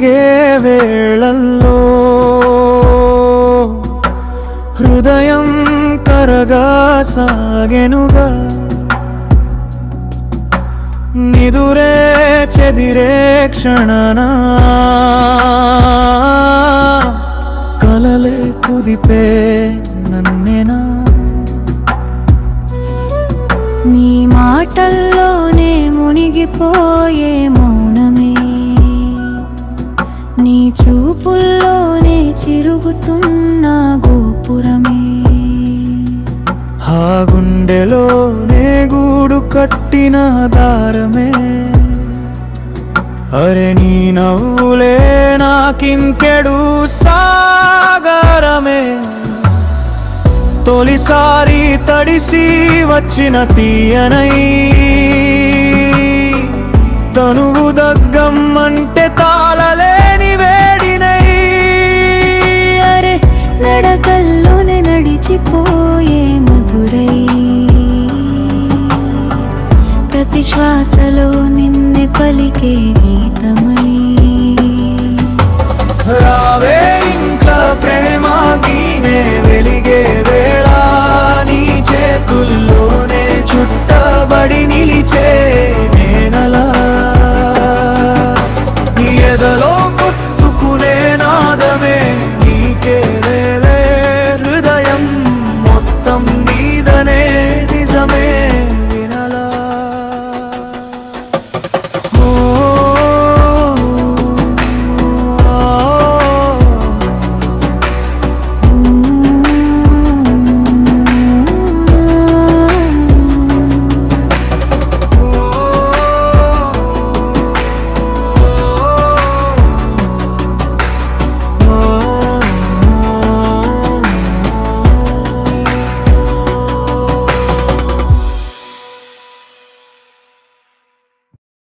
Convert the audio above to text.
సాగే వేళల్లో హృదయం కరగా సాగెనుగా నిదురే చెదిరే క్షణనా కలలే కుదిపే నన్నేనా నీ మాటల్లోనే మునిగిపోయే మౌనమే నీ చూపుల్లోనే చిరుగుతున్న గోపురమే ఆ గుండెలోనే గూడు కట్టిన దారమే అరే నీ నవ్వులే నాకింకెడు సాగరమే తొలిసారి తడిసి వచ్చిన తీయనై తనువు దగ్గమ్మంటే తాళలేని వేడినై అరే నడకల్లోనే నడిచిపోయే మధురై ప్రతి శ్వాసలో నిన్నే పలికే గీతమై రావే ఇంకా ప్రేమ గీనే వెలిగే వేళ నీ చేతుల్లోనే చుట్టబడి నిలిచే